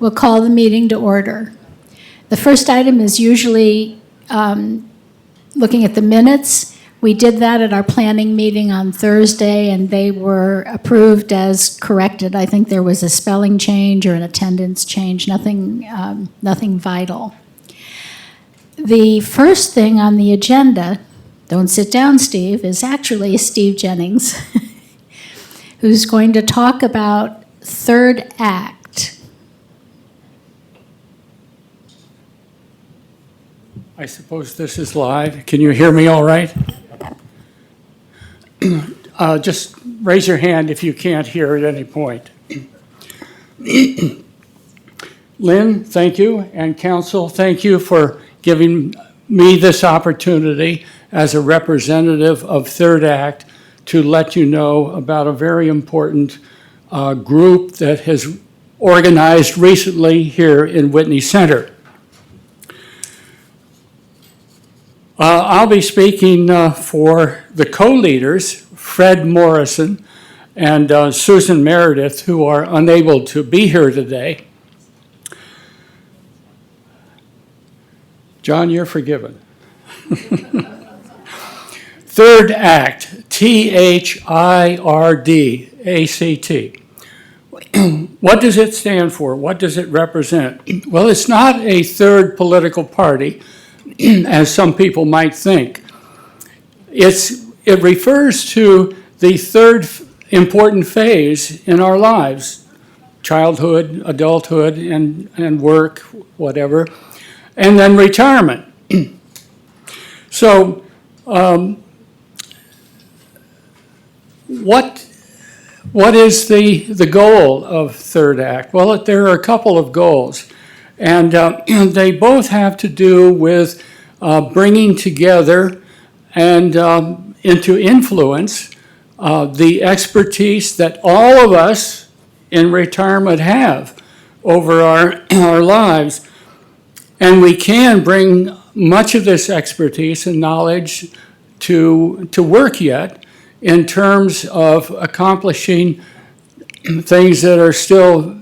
We'll call the meeting to order. The first item is usually looking at the minutes. We did that at our planning meeting on Thursday, and they were approved as corrected. I think there was a spelling change or an attendance change, nothing vital. The first thing on the agenda, don't sit down, Steve, is actually Steve Jennings, who's going to talk about Third Act. I suppose this is live. Can you hear me all right? Just raise your hand if you can't hear at any point. Lynn, thank you, and council, thank you for giving me this opportunity as a representative of Third Act to let you know about a very important group that has organized recently here in Whitney Center. I'll be speaking for the co-leaders, Fred Morrison and Susan Meredith, who are unable to be here today. John, you're forgiven. Third Act, THIRD-ACT. What does it stand for? What does it represent? Well, it's not a third political party, as some people might think. It refers to the third important phase in our lives, childhood, adulthood, and work, whatever, and then retirement. So, what is the goal of Third Act? Well, there are a couple of goals. And they both have to do with bringing together and into influence the expertise that all of us in retirement have over our lives. And we can bring much of this expertise and knowledge to work yet in terms of accomplishing things that are still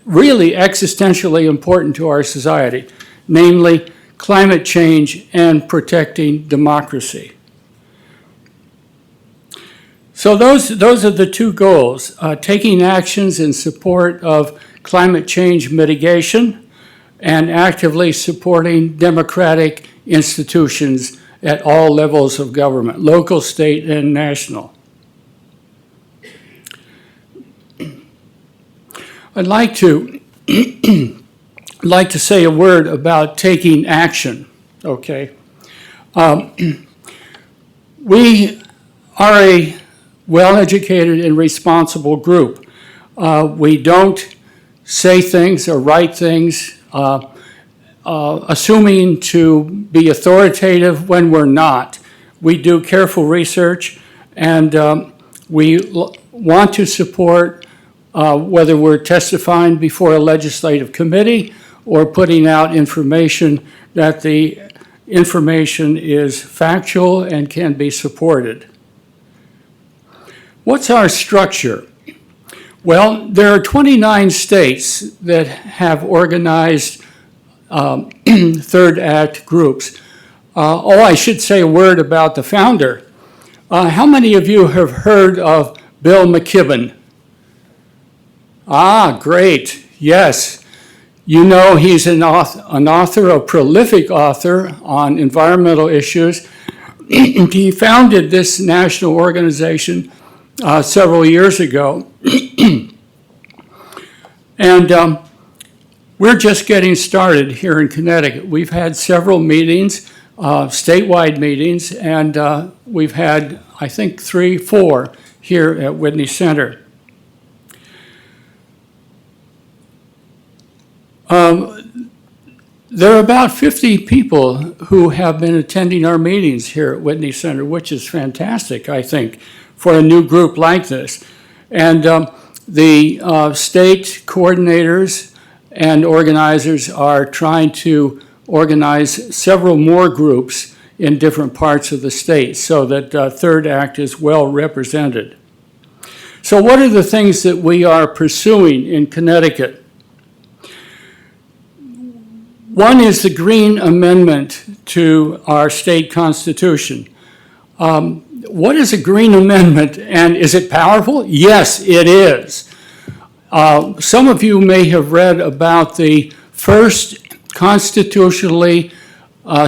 really existentially important to our society, namely climate change and protecting democracy. So those are the two goals, taking actions in support of climate change mitigation and actively supporting democratic institutions at all levels of government, local, state, and national. I'd like to say a word about taking action, okay? We are a well-educated and responsible group. We don't say things or write things assuming to be authoritative when we're not. We do careful research, and we want to support whether we're testifying before a legislative committee or putting out information, that the information is factual and can be supported. What's our structure? Well, there are 29 states that have organized Third Act groups. I should say a word about the founder. How many of you have heard of Bill McKibben? Ah, great, yes. You know he's an author, a prolific author on environmental issues. He founded this national organization several years ago. And we're just getting started here in Connecticut. We've had several meetings, statewide meetings, and we've had, I think, 4 here at Whitney Center. There are about 50 people who have been attending our meetings here at Whitney Center, which is fantastic, I think, for a new group like this. And the state coordinators and organizers are trying to organize several more groups in different parts of the state so that Third Act is well represented. So what are the things that we are pursuing in Connecticut? One is the Green Amendment to our state constitution. What is a Green Amendment, and is it powerful? Yes, it is. Some of you may have read about the first constitutionally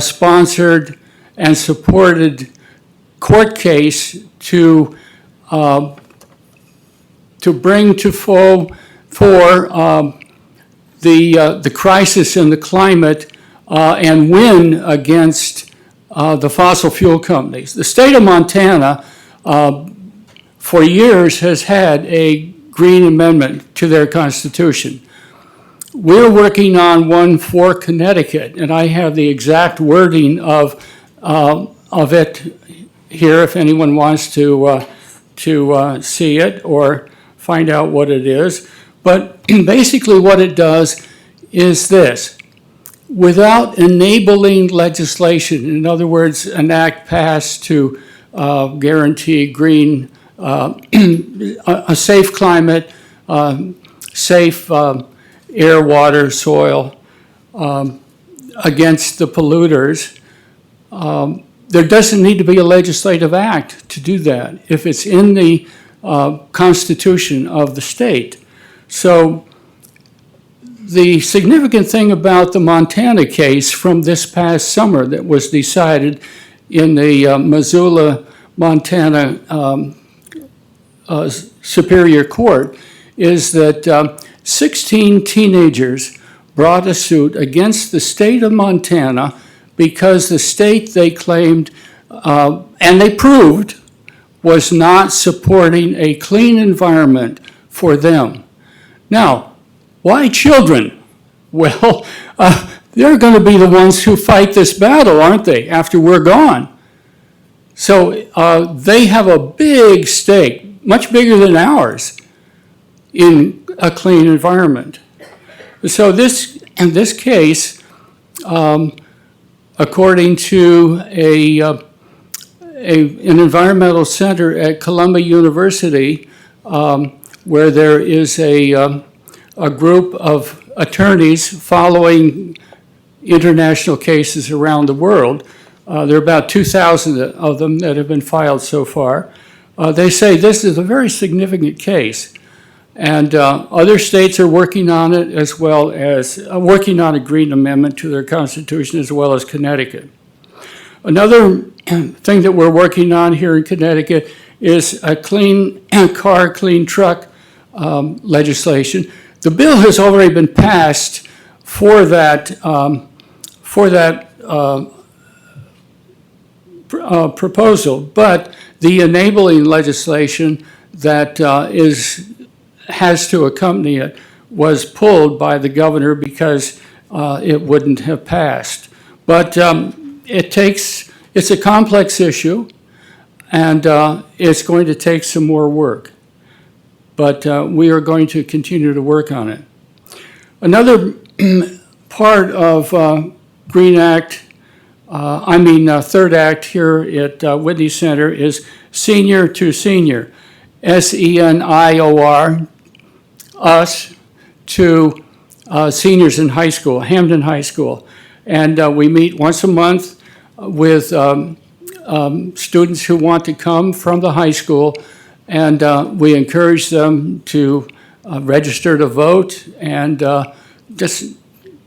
sponsored and supported court case to bring to fore the crisis in the climate and win against the fossil fuel companies. The state of Montana, for years, has had a Green Amendment to their constitution. We're working on one for Connecticut, and I have the exact wording of it here if anyone wants to see it or find out what it is. But basically what it does is this. Without enabling legislation, in other words, an act passed to guarantee green, a safe climate, safe air, water, soil against the polluters, there doesn't need to be a legislative act to do that if it's in the constitution of the state. So the significant thing about the Montana case from this past summer that was decided in the Missoula, Montana Superior Court is that 16 teenagers brought a suit against the state of Montana because the state they claimed, and they proved, was not supporting a clean environment for them. Now, why children? Well, they're going to be the ones who fight this battle, aren't they, after we're gone? So they have a big stake, much bigger than ours, in a clean environment. So in this case, according to an environmental center at Columbia University, where there is a group of attorneys following international cases around the world. There are about 2,000 of them that have been filed so far. They say this is a very significant case. And other states are working on it as well as working on a Green Amendment to their constitution as well as Connecticut. Another thing that we're working on here in Connecticut is a clean car, clean truck legislation. The bill has already been passed for that proposal, but the enabling legislation that has to accompany it was pulled by the governor because it wouldn't have passed. But it's a complex issue, and it's going to take some more work. But we are going to continue to work on it. Another part of Green Act, Third Act here at Whitney Center is Senior to Senior, SENIOR, us to seniors in high school, Hampden High School. And we meet once a month with students who want to come from the high school, and we encourage them to register to vote and just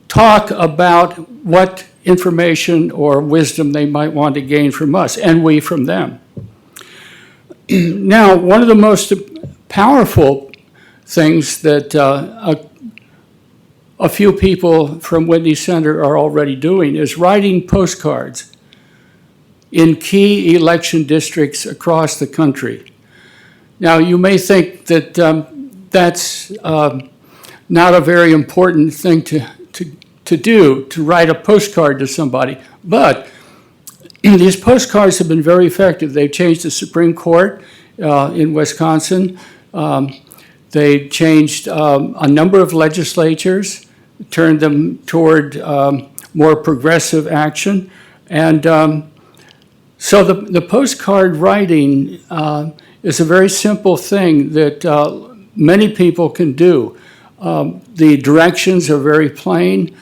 talk about what information or wisdom they might want to gain from us, and we from them. Now, one of the most powerful things that a few people from Whitney Center are already doing is writing postcards in key election districts across the country. Now, you may think that that's not a very important thing to do, to write a postcard to somebody, but these postcards have been very effective. They've changed the Supreme Court in Wisconsin. They changed a number of legislatures, turned them toward more progressive action. And so the postcard writing is a very simple thing that many people can do. The directions are very plain.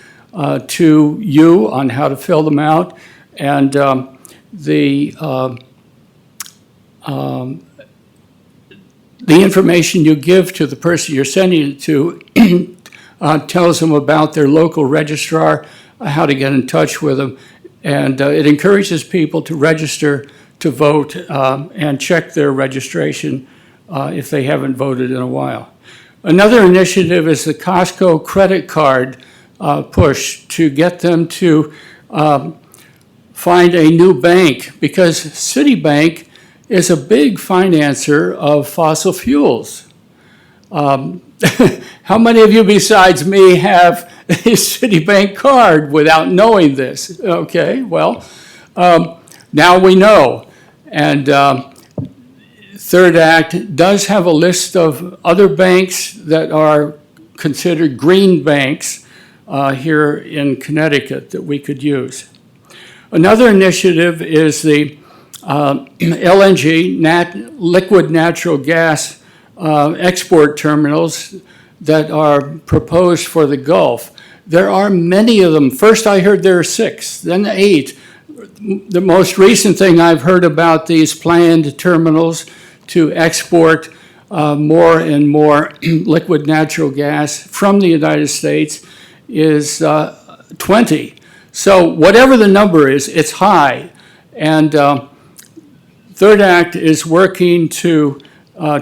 to you on how to fill them out. And the information you give to the person you're sending it to tells them about their local registrar, how to get in touch with them. And it encourages people to register to vote and check their registration if they haven't voted in a while. Another initiative is the Costco credit card push to get them to find a new bank, because Citibank is a big financer of fossil fuels. How many of you besides me have a Citibank card without knowing this? Okay, well, now we know. And Third Act does have a list of other banks that are considered green banks here in Connecticut that we could use. Another initiative is the LNG, liquid natural gas export terminals that are proposed for the Gulf. There are many of them. First I heard there are 6, then 8. The most recent thing I've heard about these planned terminals to export more and more liquid natural gas from the United States is 20. So whatever the number is, it's high. And Third Act is working to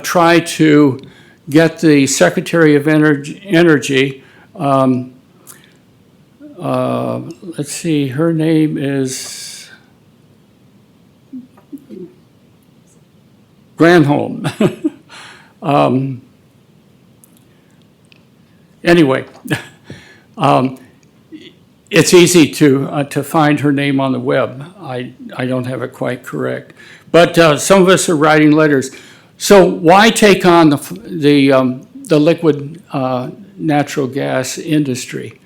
try to get the Secretary of Energy, let's see, her name is Granholm. Anyway, it's easy to find her name on the web. I don't have it quite correct. But some of us are writing letters. So why take on the liquid natural gas industry?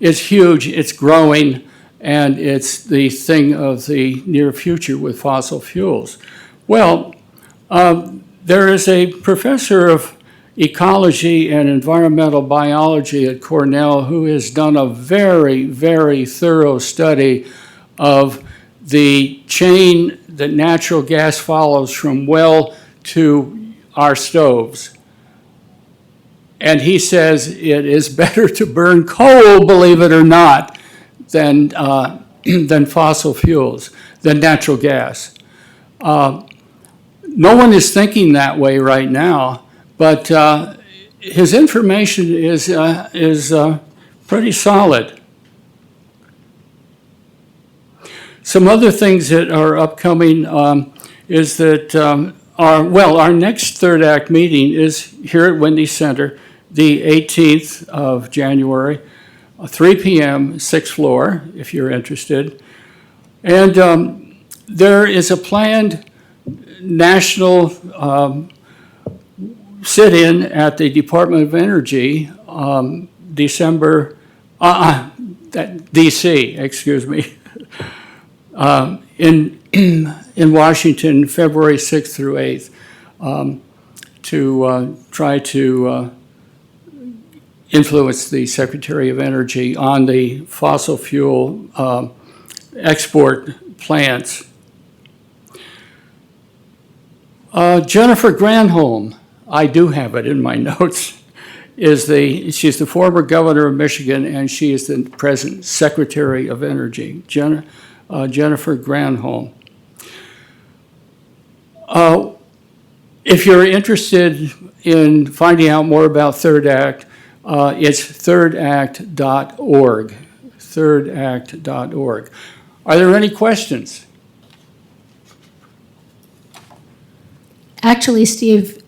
It's huge, it's growing, and it's the thing of the near future with fossil fuels. Well, there is a professor of ecology and environmental biology at Cornell who has done a very, very thorough study of the chain that natural gas follows from well to our stoves. And he says it is better to burn coal, believe it or not, than fossil fuels, than natural gas. No one is thinking that way right now, but his information is pretty solid. Some other things that are upcoming is that our next Third Act meeting is here at Windy Center, the 18th of January, 3 p.m., 6th floor, if you're interested. And there is a planned national sit-in at the Department of Energy, DC, excuse me, in Washington, February 6th through 8th, to try to influence the Secretary of Energy on the fossil fuel export plants. Jennifer Granholm, I do have it in my notes, she's the former governor of Michigan, and she is the present Secretary of Energy, Jennifer Granholm. If you're interested in finding out more about Third Act, it's thirdact.org, thirdact.org. Are there any questions? Actually, Steve,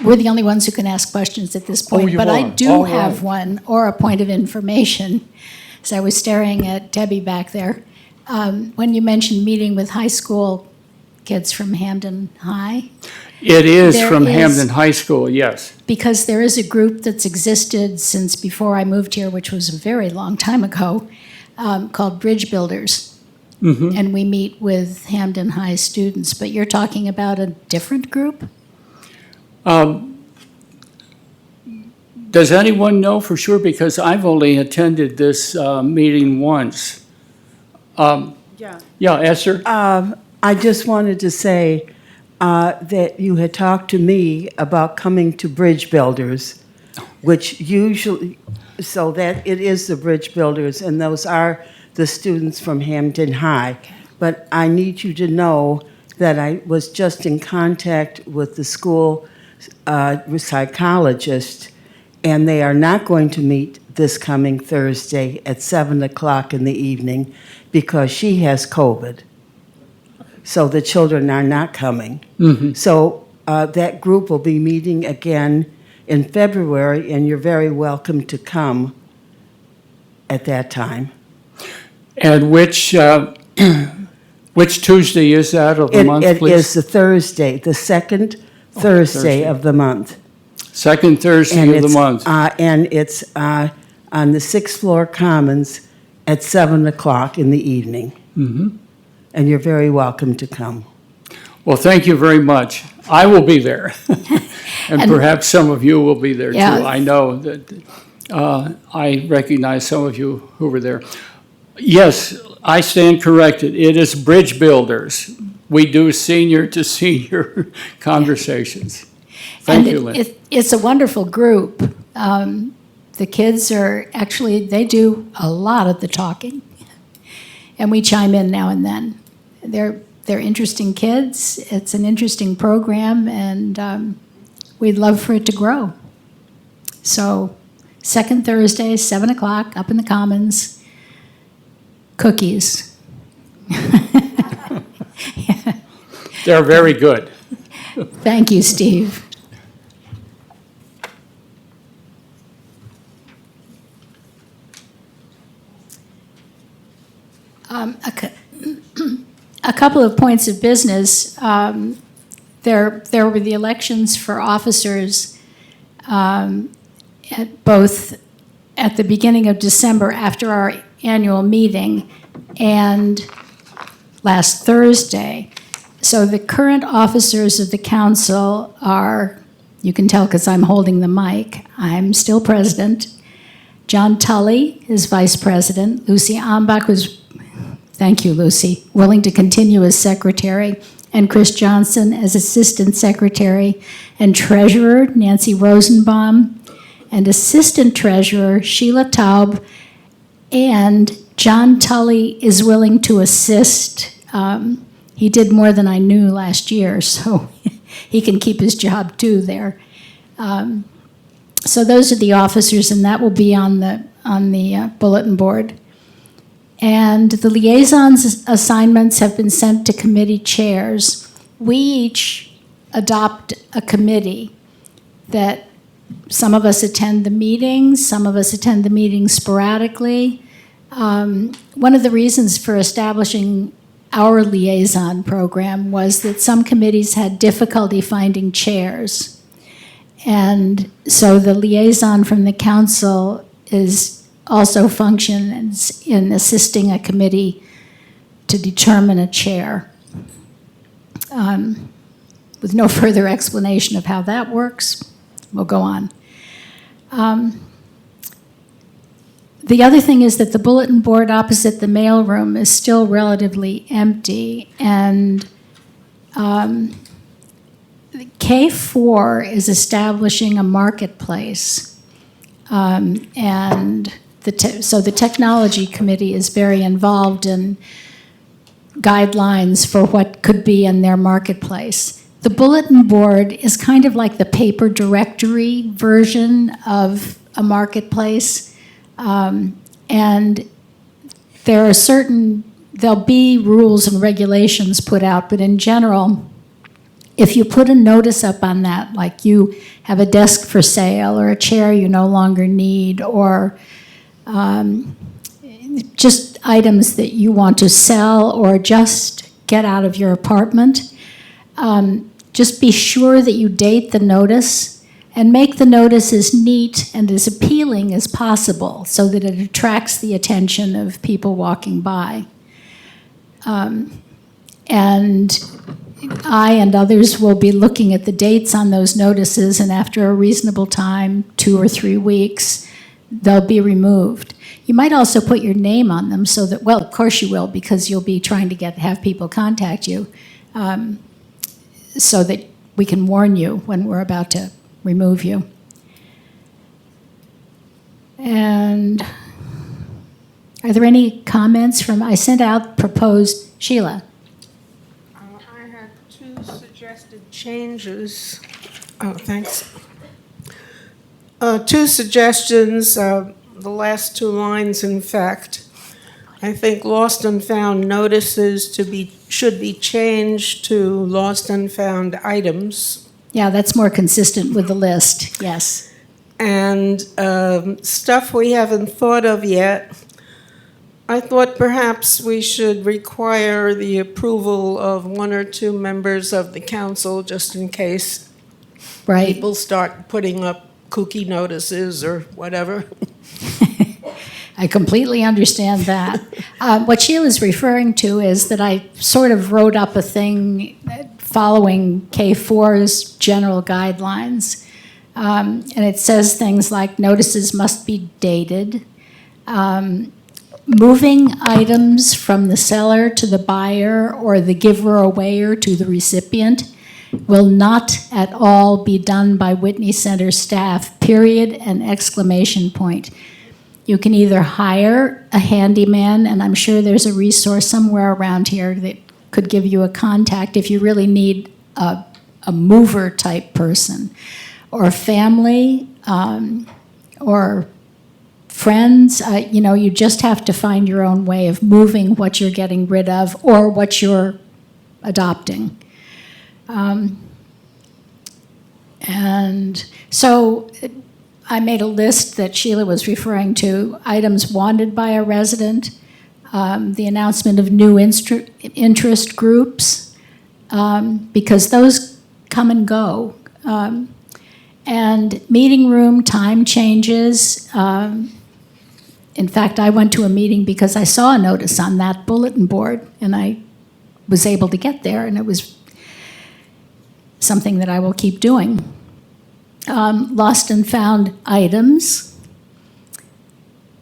we're the only ones who can ask questions at this point. you but I are? do All have right. one, or a point of information. So I was staring at Debbie back there. When you mentioned meeting with high school kids from Hamden High, It is There from is- Hamden High School, yes. because there is a group that's existed since before I moved here, which was a very long time ago, called Bridge Builders. And we meet with Hamden High students, but you're talking about a different group? Does anyone know for sure? Because I've only attended this meeting once. Yeah, Esther? I just wanted to say that you had talked to me about coming to Bridge Builders, which usually, so that it is the Bridge Builders, and those are the students from Hampton High. But I need you to know that I was just in contact with the school psychologist, and they are not going to meet this coming Thursday at 7 o'clock in the evening because she has COVID. So the children are not coming. So that group will be meeting again in February, and you're very welcome to come at that time. And which Tuesday is that of the month, It please? is the Thursday, the second Thursday Thursday. of the month. Second Thursday of the month. And it's on the sixth floor Commons at 7 o'clock in the evening. And you're very welcome to come. Well, thank you very much. I will be there. And perhaps some of you will be there too. Yeah. I know that I recognize some of you who were there. Yes, I stand corrected. It is Bridge Builders. We do senior to senior conversations. Thank you, Lynn. It's a wonderful group. The kids are, actually, they do a lot of the talking. And we chime in now and then. They're interesting kids. It's an interesting program, and we'd love for it to grow. So, second Thursday, 7 o'clock, up in the Commons. Cookies. They're very good. Thank you, Steve. A couple of points of business. There were the elections for officers both at the beginning of December after our annual meeting and last Thursday. So the current officers of the council are, you can tell because I'm holding the mic, I'm still president. John Tully is vice president. Lucy Ambach was, thank you, Lucy, willing to continue as secretary. And Chris Johnson as assistant secretary. And treasurer, Nancy Rosenbaum. And assistant treasurer, Sheila Taub. And John Tully is willing to assist. He did more than I knew last year, so he can keep his job too there. So those are the officers, and that will be on the bulletin board. And the liaisons assignments have been sent to committee chairs. We each adopt a committee that some of us attend the meetings, some of us attend the meetings sporadically. One of the reasons for establishing our liaison program was that some committees had difficulty finding chairs. And so the liaison from the council is also functions in assisting a committee to determine a chair. With no further explanation of how that works, we'll go on. The other thing is that the bulletin board opposite the mailroom is still relatively empty, and K4 is establishing a marketplace, and so the technology committee is very involved in guidelines for what could be in their marketplace. The bulletin board is kind of like the paper directory version of a marketplace. And there'll be rules and regulations put out, but in general, if you put a notice up on that, like you have a desk for sale or a chair you no longer need, or just items that you want to sell or just get out of your apartment, just be sure that you date the notice and make the notice as neat and as appealing as possible so that it attracts the attention of people walking by. And I and others will be looking at the dates on those notices, and after a reasonable time, 2 or 3 weeks, they'll be removed. You might also put your name on them so that, well, of course you will, because you'll be trying to have people contact you, so that we can warn you when we're about to remove you. And are there any comments from, I sent out proposed, Sheila? I had 2 suggested changes. Oh, thanks. 2 suggestions, the last 2 lines, in fact. I think lost and found notices should be changed to lost and found items. Yeah, that's more consistent with the list, yes. And stuff we haven't thought of yet. I thought perhaps we should require the approval of 1 or 2 members of the council, just in case Right. people start putting up kooky notices or whatever. I completely understand that. What Sheila's referring to is that I sort of wrote up a thing following K4's general guidelines. And it says things like notices must be dated. Moving items from the seller to the buyer or the giver-awayer to the recipient will not at all be done by Whitney Center staff, period and exclamation point. You can either hire a handyman, and I'm sure there's a resource somewhere around here that could give you a contact if you really need a mover type person, or family, or friends. You just have to find your own way of moving what you're getting rid of or what you're adopting. And so I made a list that Sheila was referring to, items wanted by a resident, the announcement of new interest groups, because those come and go. And meeting room time changes. In fact, I went to a meeting because I saw a notice on that bulletin board, and I was able to get there, and it was something that I will keep doing. Lost and found items,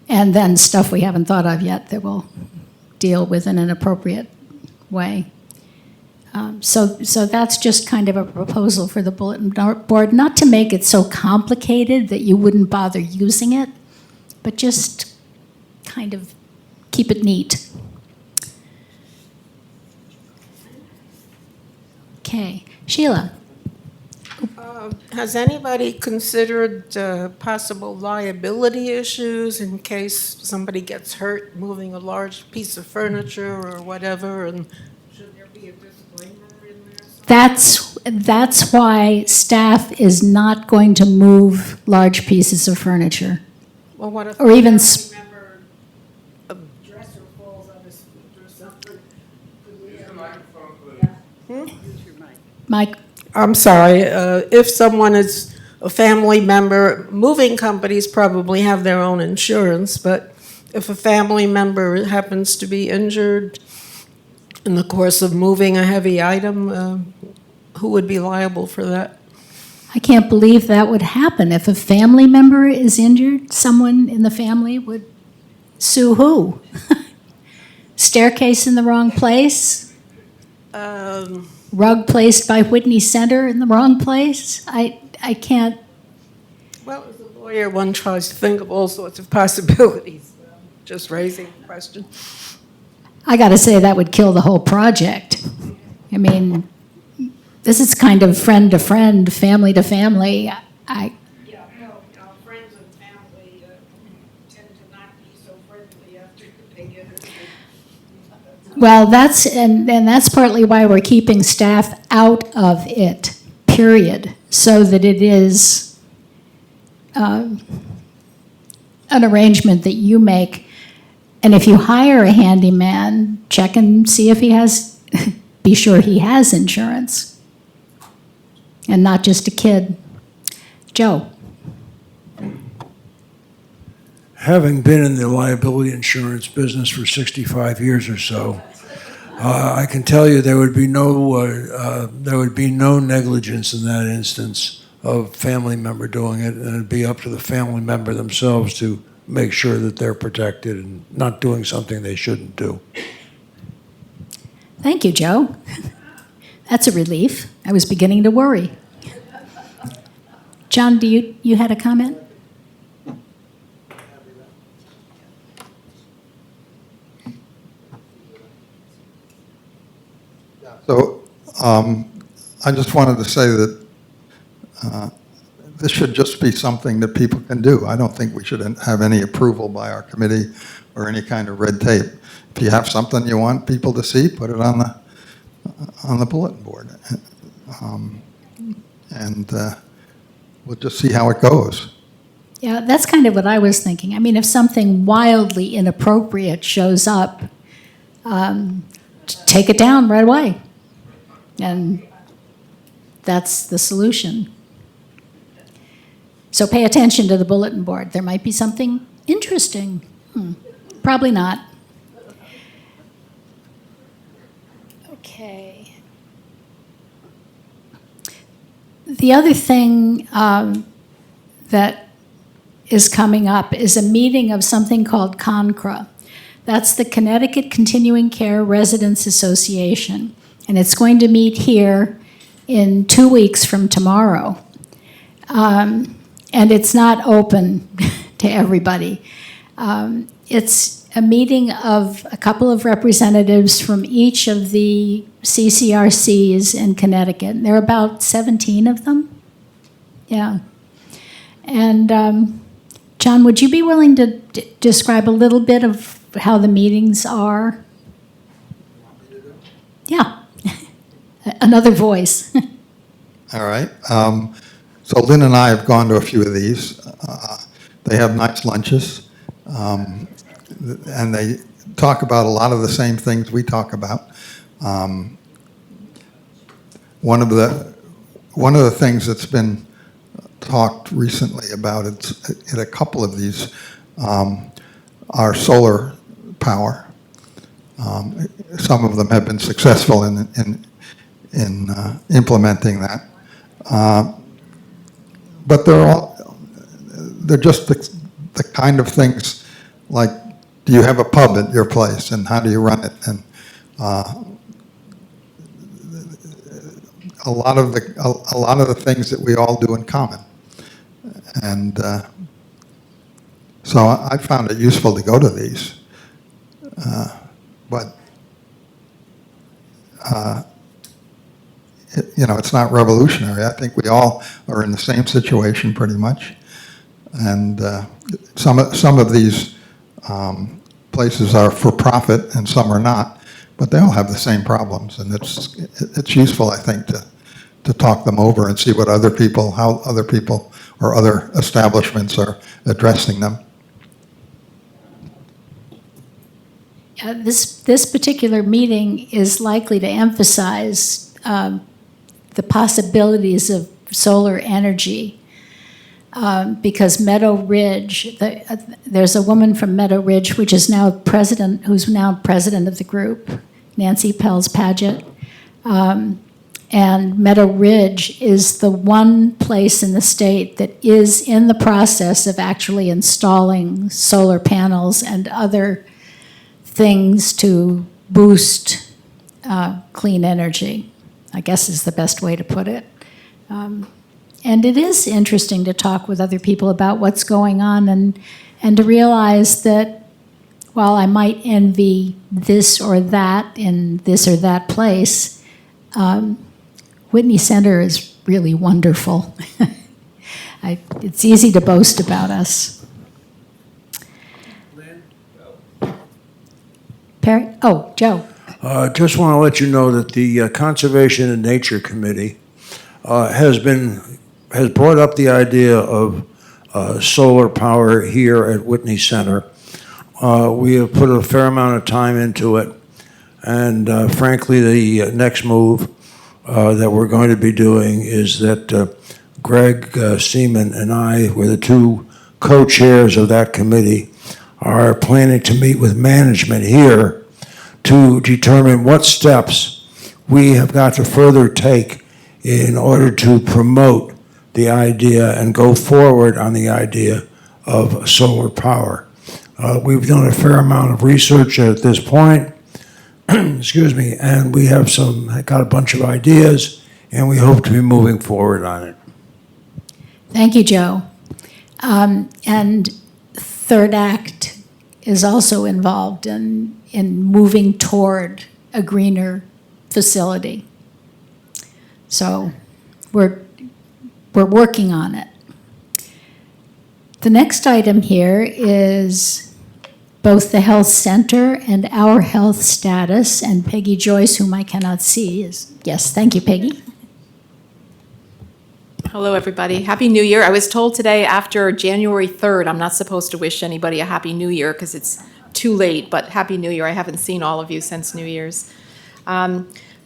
and then stuff we haven't thought of yet that we'll deal with in an appropriate way. So that's just kind of a proposal for the bulletin board, not to make it so complicated that you wouldn't bother using it, but just kind of keep it neat. Okay, Sheila. Has anybody considered possible liability issues in case somebody gets hurt moving a large piece of furniture or whatever? And should there be a disclaimer in there? That's why staff is not going to move large pieces of furniture. Well, what if Or even a member, a dresser falls on his foot or something? Mike, I'm sorry, if someone is a family member, moving companies probably have their own insurance, but if a family member happens to be injured in the course of moving a heavy item, who would be liable for that? I can't believe that would happen. If a family member is injured, someone in the family would sue who? Staircase in the wrong place? Rug placed by Whitney Center in the wrong place? I can't. Well, as a lawyer, one tries to think of all sorts of possibilities. Just raising the question. I got to say that would kill the whole project. I mean, this is kind of friend to friend, family to family. Yeah, no, friends and family tend to not be so friendly after they get it. Well, that's partly why we're keeping staff out of it, period, so that it is an arrangement that you make. And if you hire a handyman, check and see if he has, be sure he has insurance and not just a kid. Joe. Having been in the liability insurance business for 65 years or so, I can tell you there would be no negligence in that instance of family member doing it, and it'd be up to the family member themselves to make sure that they're protected and not doing something they shouldn't do. Thank you, Joe. That's a relief. I was beginning to worry. John, you had a comment? So I just wanted to say that this should just be something that people can do. I don't think we should have any approval by our committee or any kind of red tape. If you have something you want people to see, put it on the bulletin board. And we'll just see how it goes. Yeah, that's kind of what I was thinking. I mean, if something wildly inappropriate shows up, take it down right away. And that's the solution. So pay attention to the bulletin board. There might be something interesting. Probably not. Okay. The other thing that is coming up is a meeting of something called CONCRA. That's the Connecticut Continuing Care Residents Association. And it's going to meet here in 2 weeks from tomorrow. And it's not open to everybody. It's a meeting of a couple of representatives from each of the CCRCs in Connecticut. There are about 17 of them. Yeah. And John, would you be willing to describe a little bit of how the meetings are? Yeah. Another voice. All right. So Lynn and I have gone to a few of these. They have nice lunches, and they talk about a lot of the same things we talk about. One of the things that's been talked recently about at a couple of these are solar power. Some of them have been successful in implementing that. But they're just the kind of things like, do you have a pub at your place and how do you run it? And a lot of the things that we all do in common. And so I found it useful to go to these. But it's not revolutionary. I think we all are in the same situation pretty much. And some of these places are for profit and some are not, but they all have the same problems. And it's useful, I think, to talk them over and see how other people or other establishments are addressing them. This particular meeting is likely to emphasize the possibilities of solar energy because Meadow Ridge, there's a woman from Meadow Ridge, who's now president of the group, Nancy Pels Paget. And Meadow Ridge is the one place in the state that is in the process of actually installing solar panels and other things to boost clean energy, I guess is the best way to put it. And it is interesting to talk with other people about what's going on and to realize that while I might envy this or that in this or that place, Whitney Center is really wonderful. It's easy to boast about us. Perry? Oh, Joe. Just want to let you know that the Conservation and Nature Committee has brought up the idea of solar power here at Whitney Center. We have put a fair amount of time into it, and frankly, the next move that we're going to be doing is that Greg Seaman and I, we're the two co-chairs of that committee, are planning to meet with management here to determine what steps we have got to further take in order to promote the idea and go forward on the idea of solar power. We've done a fair amount of research at this point, excuse me, and we have got a bunch of ideas, and we hope to be moving forward on it. Thank you, Joe. And Third Act is also involved in moving toward a greener facility. So we're working on it. The next item here is both the health center and our health status, and Peggy Joyce, whom I cannot see, is, yes, thank you, Peggy. Hello, everybody. Happy New Year. I was told today after January 3rd, I'm not supposed to wish anybody a Happy New Year because it's too late, but Happy New Year. I haven't seen all of you since New Year's.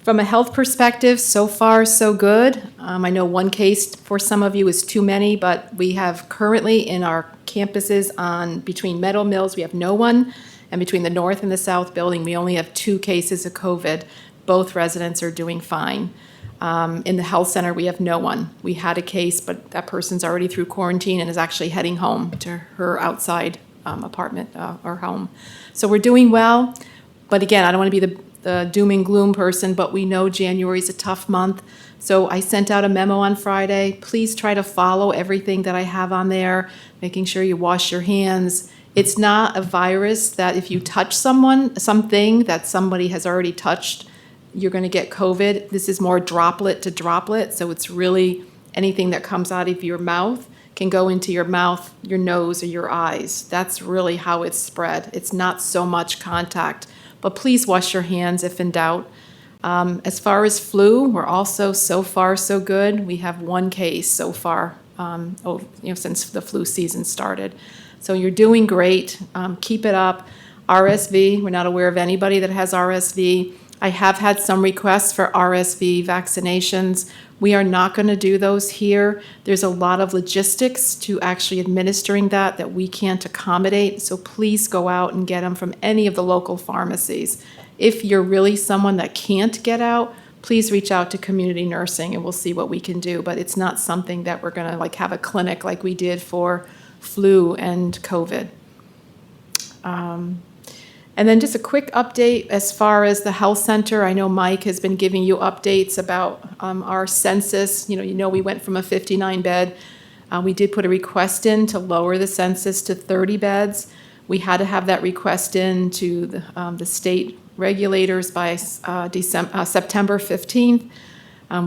From a health perspective, so far, so good. I know one case for some of you is too many, but we have currently in our campuses between Meadow Mills, we have no one, and between the north and the south building, we only have 2 cases of COVID. Both residents are doing fine. In the health center, we have no one. We had a case, but that person's already through quarantine and is actually heading home to her outside apartment or home. So we're doing well, but again, I don't want to be the doom and gloom person, but we know January is a tough month. So I sent out a memo on Friday. Please try to follow everything that I have on there, making sure you wash your hands. It's not a virus that if you touch something that somebody has already touched, you're going to get COVID. This is more droplet to droplet, so it's really anything that comes out of your mouth can go into your mouth, your nose, or your eyes. That's really how it's spread. It's not so much contact, but please wash your hands if in doubt. As far as flu, we're also so far so good. We have 1 case so far, since the flu season started. So you're doing great. Keep it up. RSV, we're not aware of anybody that has RSV. I have had some requests for RSV vaccinations. We are not going to do those here. There's a lot of logistics to actually administering that we can't accommodate. So please go out and get them from any of the local pharmacies. If you're really someone that can't get out, please reach out to community nursing and we'll see what we can do. But it's not something that we're going to have a clinic like we did for flu and COVID. And then just a quick update as far as the health center. I know Mike has been giving you updates about our census. We went from a 59 bed. We did put a request in to lower the census to 30 beds. We had to have that request in to the state regulators by September 15th.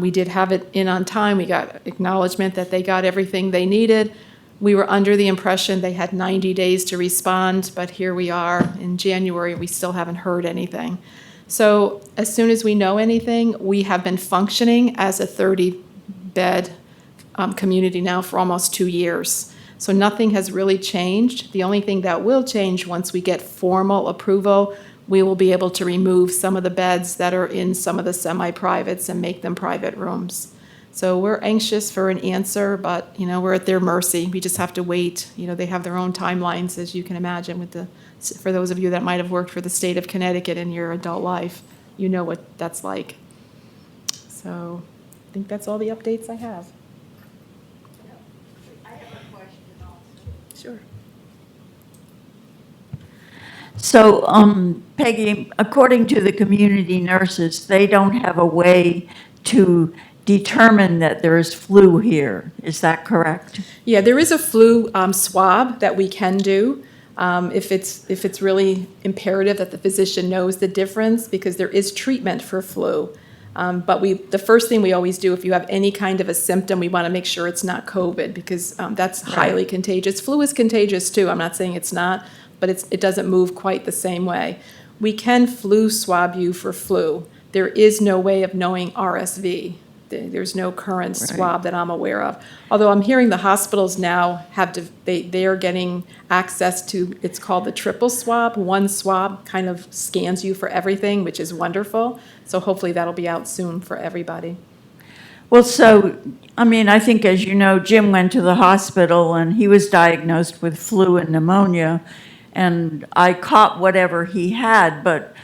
We did have it in on time. We got acknowledgement that they got everything they needed. We were under the impression they had 90 days to respond, but here we are in January, we still haven't heard anything. So as soon as we know anything, we have been functioning as a 30-bed community now for almost 2 years. So nothing has really changed. The only thing that will change once we get formal approval, we will be able to remove some of the beds that are in some of the semi-privates and make them private rooms. So we're anxious for an answer, but we're at their mercy. We just have to wait. They have their own timelines, as you can imagine. For those of you that might have worked for the state of Connecticut in your adult life, you know what that's like. So I think that's all the updates I have. I have a question also. Sure. So, Peggy, according to the community nurses, they don't have a way to determine that there is flu here. Is that correct? Yeah, there is a flu swab that we can do if it's really imperative that the physician knows the difference, because there is treatment for flu. But the first thing we always do, if you have any kind of a symptom, we want to make sure it's not COVID, because that's highly contagious. Flu is contagious too. I'm not saying it's not, but it doesn't move quite the same way. We can flu swab you for flu. There is no way of knowing RSV. There's no current swab that I'm aware of. Although I'm hearing the hospitals now they are getting access to, it's called the triple swab. One swab kind of scans you for everything, which is wonderful. So hopefully that'll be out soon for everybody. Well, so, I think, as you know, Jim went to the hospital and he was diagnosed with flu and pneumonia, and I caught whatever he had, but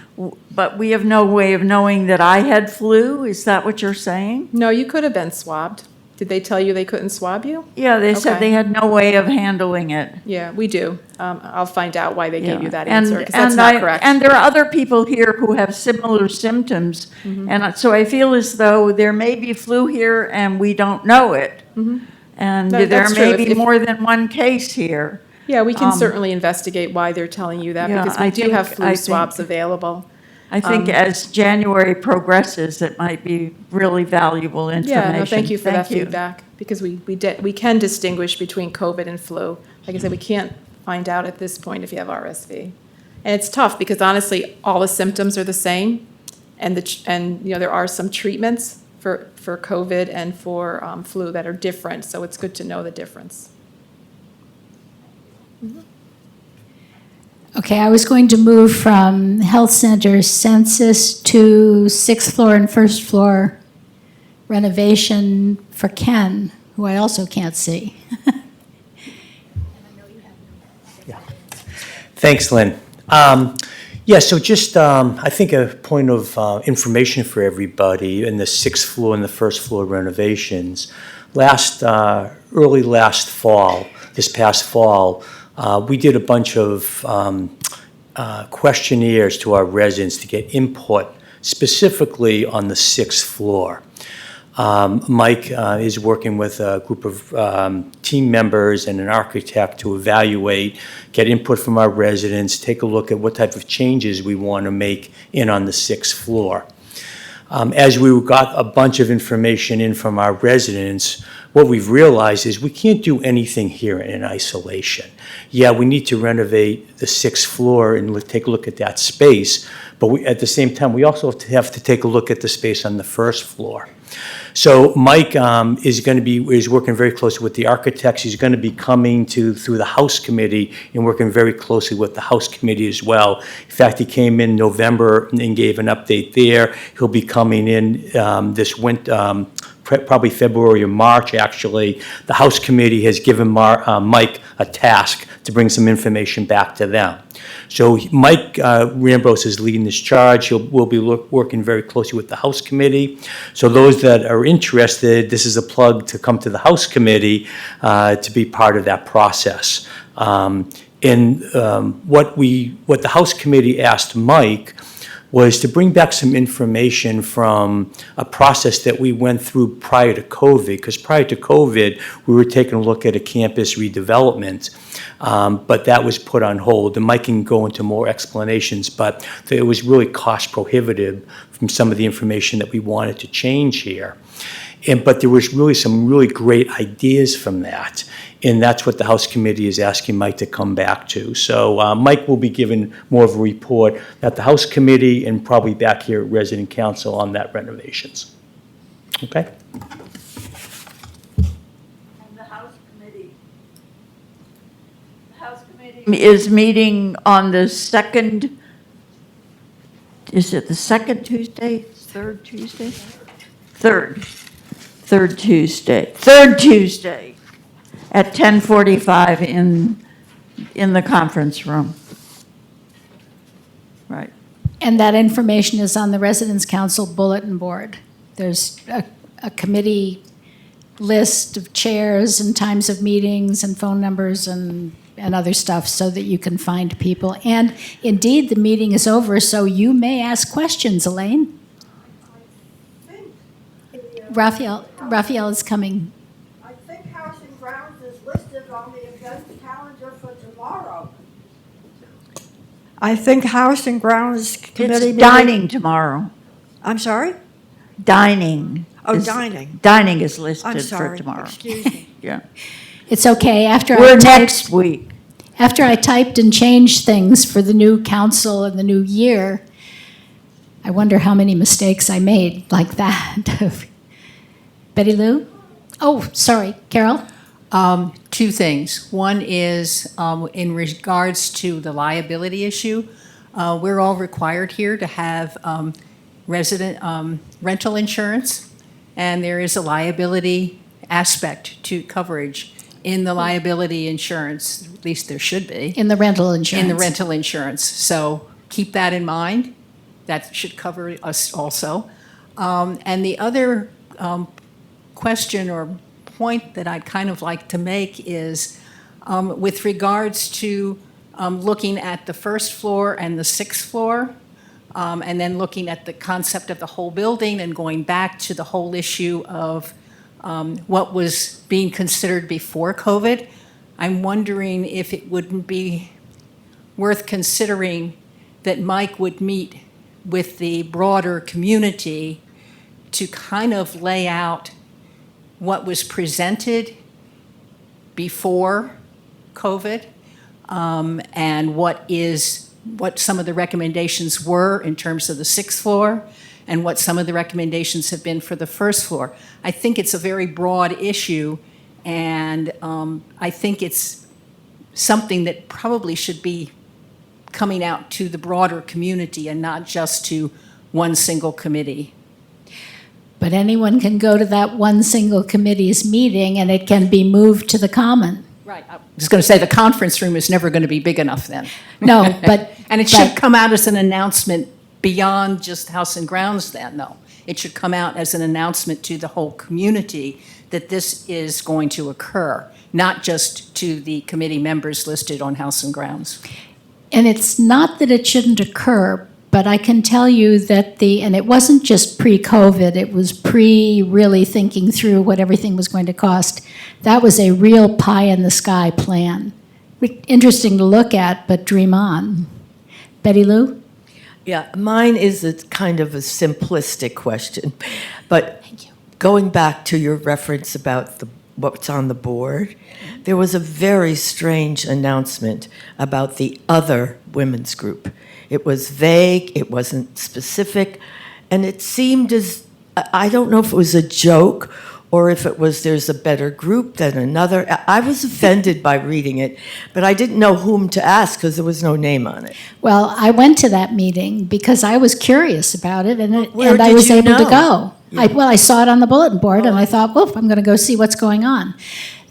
but we have no way of knowing that I had flu? Is that what you're saying? No, you could have been swabbed. Did they tell you they couldn't swab you? Yeah, they said Okay. they had no way of handling it. Yeah, we do. I'll find out why they gave you that Yeah. answer, because that's not correct. And there are other people here who have similar symptoms. Mm-hmm. And so I feel as though there may be flu here and we don't know it. And No, there that's may true. be If- more than one case here. Yeah, we can certainly investigate why they're telling you that, Yeah, because we I do think- have I flu think- swabs available. I think as January progresses, it might be really valuable information. Yeah, no, thank you for that Thank you. feedback, because we can distinguish between COVID and flu. Like I said, we can't find out at this point if you have RSV. And it's tough, because honestly, all the symptoms are the same, and there are some treatments for COVID and for flu that are different, so it's good to know the difference. Okay, I was going to move from health center census to sixth floor and first floor renovation for Ken, who I also can't see. Thanks, Lynn. Yeah, so just, I think a point of information for everybody in the sixth floor and the first floor renovations. Early last fall, this past fall, we did a bunch of questionnaires to our residents to get input specifically on the sixth floor. Mike is working with a group of team members and an architect to evaluate, get input from our residents, take a look at what type of changes we want to make in on the sixth floor. As we got a bunch of information in from our residents, what we've realized is we can't do anything here in isolation. Yeah, we need to renovate the sixth floor and take a look at that space, but at the same time, we also have to take a look at the space on the first floor. So Mike is working very closely with the architects. He's going to be coming through the House Committee and working very closely with the House Committee as well. In fact, he came in November and gave an update there. He'll be coming in this winter, probably February or March, actually. The House Committee has given Mike a task to bring some information back to them. So Mike Rambros is leading this charge. We'll be working very closely with the House Committee. So those that are interested, this is a plug to come to the House Committee to be part of that process. What the House Committee asked Mike was to bring back some information from a process that we went through prior to COVID, because prior to COVID, we were taking a look at a campus redevelopment, but that was put on hold. And Mike can go into more explanations, but it was really cost prohibitive from some of the information that we wanted to change here. But there was really some really great ideas from that. And that's what the House Committee is asking Mike to come back to. So Mike will be given more of a report at the House Committee and probably back here at Resident Council on that renovations. Okay? And the House Committee is meeting on the second, is it the second Tuesday, third Tuesday? Third Tuesday at 10:45 in the conference room. Right. And that information is on the Residence Council bulletin board. There's a committee list of chairs and times of meetings and phone numbers and other stuff so that you can find people. And indeed, the meeting is over, so you may ask questions, Elaine. Raphael is coming. I think House and Grounds is listed on the event calendar for tomorrow. I think House and Grounds Committee. It's dining tomorrow. I'm sorry? Dining. Oh, is- dining. Dining is I'm listed for sorry. tomorrow. Excuse me. Yeah. It's okay. We're next week. After I typed and changed things for the new council and the new year, I wonder how many mistakes I made like that. Betty Lou? Oh, sorry, Carol? Two things. One is in regards to the liability issue, we're all required here to have rental insurance, and there is a liability aspect to coverage in the liability insurance, at least there should be. In the rental insurance. In the rental insurance. So keep that in mind. that should cover us also. And the other question or point that I'd kind of like to make is with regards to looking at the first floor and the sixth floor, and then looking at the concept of the whole building and going back to the whole issue of what was being considered before COVID, I'm wondering if it wouldn't be worth considering that Mike would meet with the broader community to kind of lay out what was presented before COVID, and what some of the recommendations were in terms of the sixth floor, and what some of the recommendations have been for the first floor. I think it's a very broad issue, and I think it's something that probably should be coming out to the broader community and not just to one single committee. But anyone can go to that one single committee's meeting and it can be moved to the common. Right. I was going to say the conference room is never going to be big enough then. No, but. And it should come out as an announcement beyond just House and Grounds then, though. It should come out as an announcement to the whole community that this is going to occur, not just to the committee members listed on House and Grounds. And it's not that it shouldn't occur, but I can tell you that and it wasn't just pre-COVID, it was really thinking through what everything was going to cost. That was a real pie-in-the-sky plan. Interesting to look at, but dream on. Betty Lou? Yeah, mine is a kind of a simplistic question, but going back to your reference about what's on the board, there was a very strange announcement about the other women's group. It was vague, it wasn't specific, and it seemed as, I don't know if it was a joke or if it was there's a better group than another. I was offended by reading it, but I didn't know whom to ask because there was no name on it. Well, I went to that meeting because I was curious about it, and Where I did was you able to know? go. I saw it on the bulletin board, and I thought, well, I'm going to go see what's going on.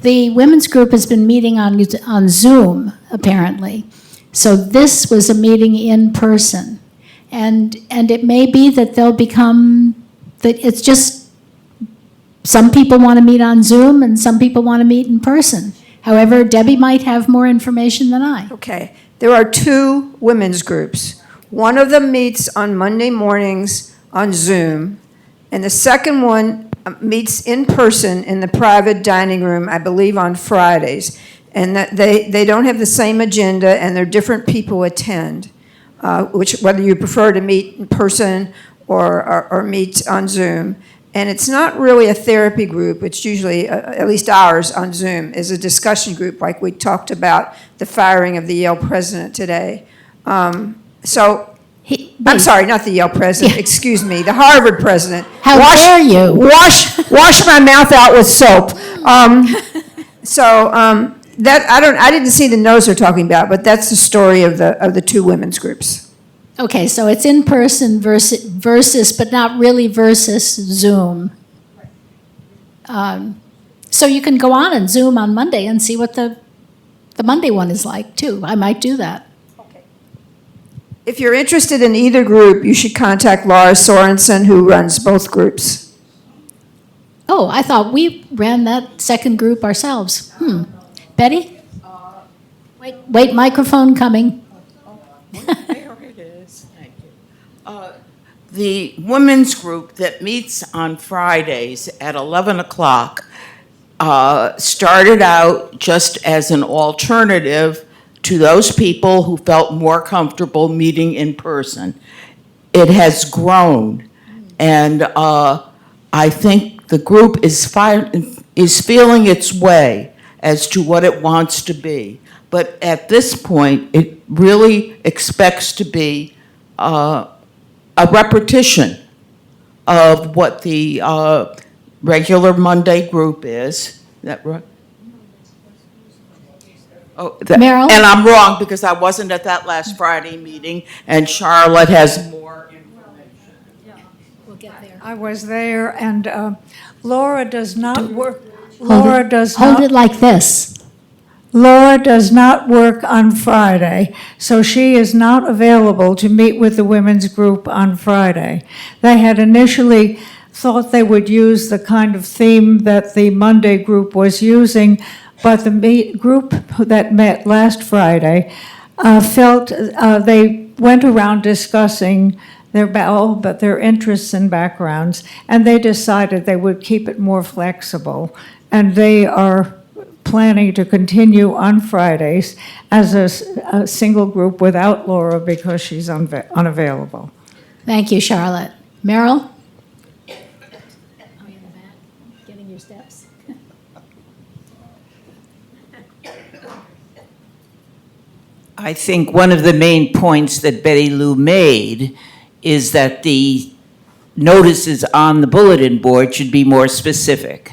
The women's group has been meeting on Zoom, apparently. So this was a meeting in person. And it may be that they'll become, that it's just, some people want to meet on Zoom and some people want to meet in person. However, Debbie might have more information than I. Okay, there are two women's groups. One of them meets on Monday mornings on Zoom, and the second one meets in person in the private dining room, I believe on Fridays. And that they don't have the same agenda, and they're different people attend, whether you prefer to meet in person or meet on Zoom. And it's not really a therapy group. It's usually, at least ours on Zoom, is a discussion group, like we talked about the firing of the Yale president today. I'm sorry, not the Yale president, excuse me, the Harvard president. How dare you? Wash my mouth out with soap. I didn't see the notes they're talking about, but that's the story of the two women's groups. Okay, so it's in person versus, but not really versus Zoom. So you can go on Zoom on Monday and see what the Monday one is like, too. I might do that. If you're interested in either group, you should contact Laura Sorensen, who runs both groups. Oh, I thought we ran that second group ourselves. Betty? Wait, microphone coming. There it is. Thank you. The women's group that meets on Fridays at 11 o'clock started out just as an alternative to those people who felt more comfortable meeting in person. It has grown, and I think the group is feeling its way as to what it wants to be. But at this point, it really expects to be a repetition of what the regular Monday group is. Is that right? Meryl? And I'm wrong because I wasn't at that last Friday meeting, and Charlotte has more information. We'll get there. I was there, and Laura does not work. Laura does Hold not. it like this. Laura does not work on Friday, so she is not available to meet with the women's group on Friday. They had initially thought they would use the kind of theme that the Monday group was using, but the group that met last Friday felt they went around discussing their interests and backgrounds, and they decided they would keep it more flexible. And they are planning to continue on Fridays as a single group without Laura because she's unavailable. Thank you, Charlotte. Merrill? Getting your steps. I think one of the main points that Betty Lou made is that the notices on the bulletin board should be more specific.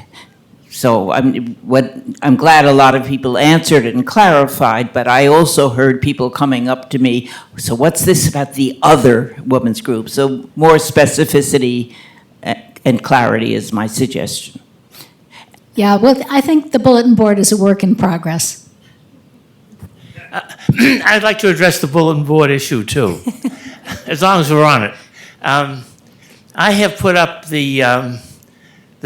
So I'm glad a lot of people answered and clarified, but I also heard people coming up to me, so what's this about the other women's group? So more specificity and clarity is my suggestion. Yeah, well, I think the bulletin board is a work in progress. I'd like to address the bulletin board issue too, as long as we're on it. I have put up the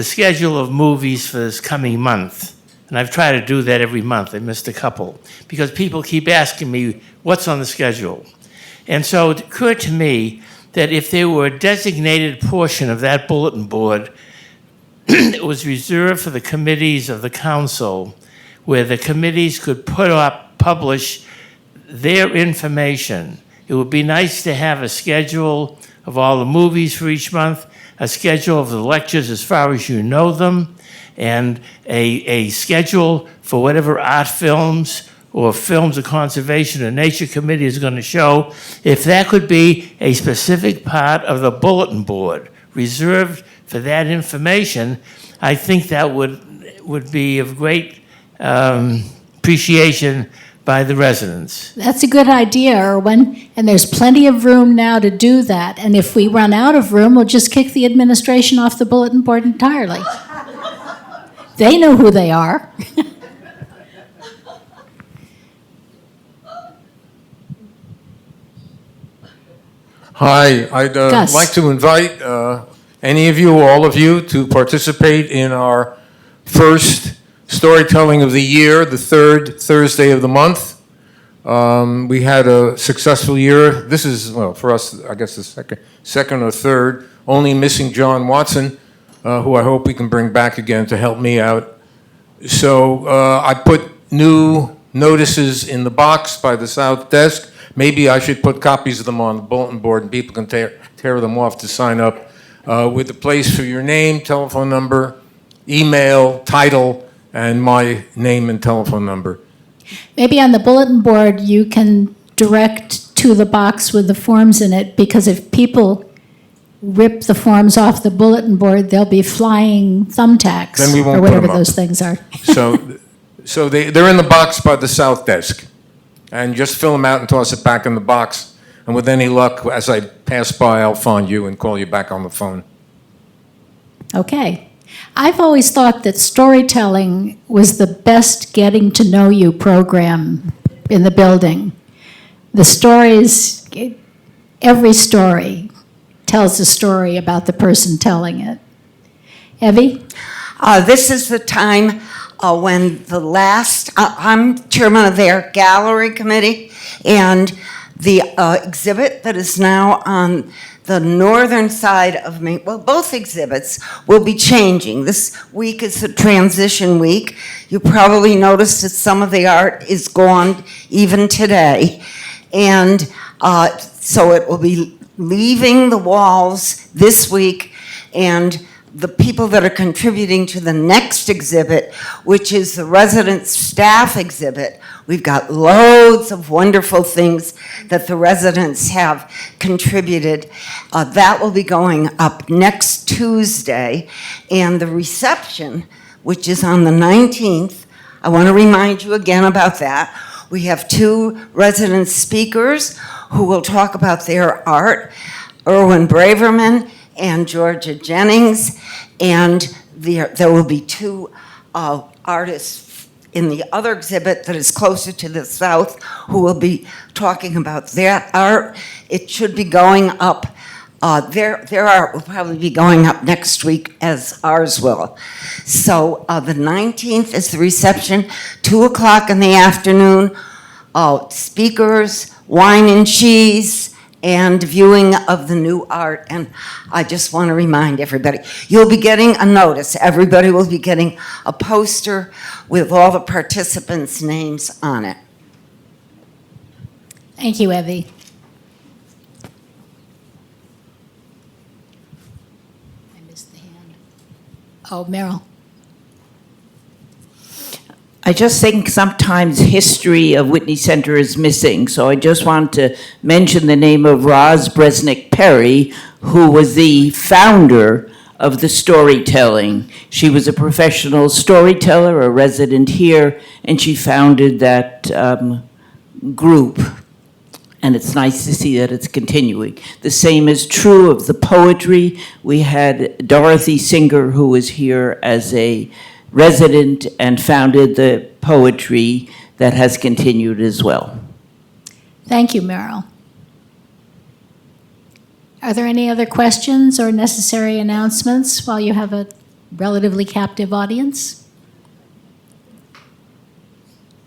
schedule of movies for this coming month, and I've tried to do that every month. I missed a couple because people keep asking me what's on the schedule. And so it occurred to me that if there were a designated portion of that bulletin board that was reserved for the committees of the council, where the committees could publish their information. It would be nice to have a schedule of all the movies for each month, a schedule of the lectures as far as you know them, and a schedule for whatever art films or films of conservation and nature committee is going to show. If that could be a specific part of the bulletin board reserved for that information, I think that would be of great appreciation by the residents. That's a good idea, Erwin, and there's plenty of room now to do that. And if we run out of room, we'll just kick the administration off the bulletin board entirely. They know who they are. Hi, I'd Gus. like to invite any of you, all of you, to participate in our first storytelling of the year, the third Thursday of the month. We had a successful year. This is, well, for us, I guess the second or third, only missing John Watson, who I hope we can bring back again to help me out. So I put new notices in the box by the south desk. Maybe I should put copies of them on the bulletin board and people can tear them off to sign up with a place for your name, telephone number, email, title, and my name and telephone number. Maybe on the bulletin board, you can direct to the box with the forms in it, because if people rip the forms off the bulletin board, they'll be flying thumbtacks Then we won't or put 'em whatever up. those things are. So they're in the box by the south desk. And just fill them out and toss it back in the box. And with any luck, as I pass by, I'll find you and call you back on the phone. Okay. I've always thought that storytelling was the best getting to know you program in the building. The stories, every story tells a story about the person telling it. Evie? This is the time when the last, I'm chairman of their gallery committee, and the exhibit that is now on the northern side of me, well, both exhibits will be changing. This week is the transition week. You probably noticed that some of the art is gone even today. And so it will be leaving the walls this week, and the people that are contributing to the next exhibit, which is the resident staff exhibit. We've got loads of wonderful things that the residents have contributed. That will be going up next Tuesday. And the reception, which is on the 19th, I want to remind you again about that. We have 2 resident speakers who will talk about their art, Erwin Braverman and Georgia Jennings, and there will be 2 artists in the other exhibit that is closer to the south, who will be talking about their art. It should be going up, their art will probably be going up next week, as ours will. So the 19th is the reception, 2 o'clock in the afternoon, speakers, wine and cheese, and viewing of the new art. And I just want to remind everybody, you'll be getting a notice. Everybody will be getting a poster with all the participants' names on it. Thank you, Evie. I missed the hand. Oh, Meryl. I just think sometimes history of Whitney Center is missing, so I just want to mention the name of Roz Bresnick Perry, who was the founder of the storytelling. She was a professional storyteller, a resident here, and she founded that group. And it's nice to see that it's continuing. The same is true of the poetry. We had Dorothy Singer, who was here as a resident and founded the poetry that has continued as well. Thank you, Meryl. Are there any other questions or necessary announcements while you have a relatively captive audience?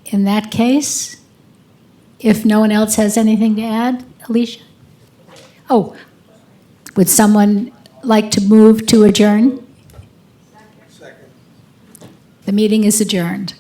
In that case, if no one else has anything to add, Alicia? Oh, would someone like to move to adjourn? The meeting is adjourned.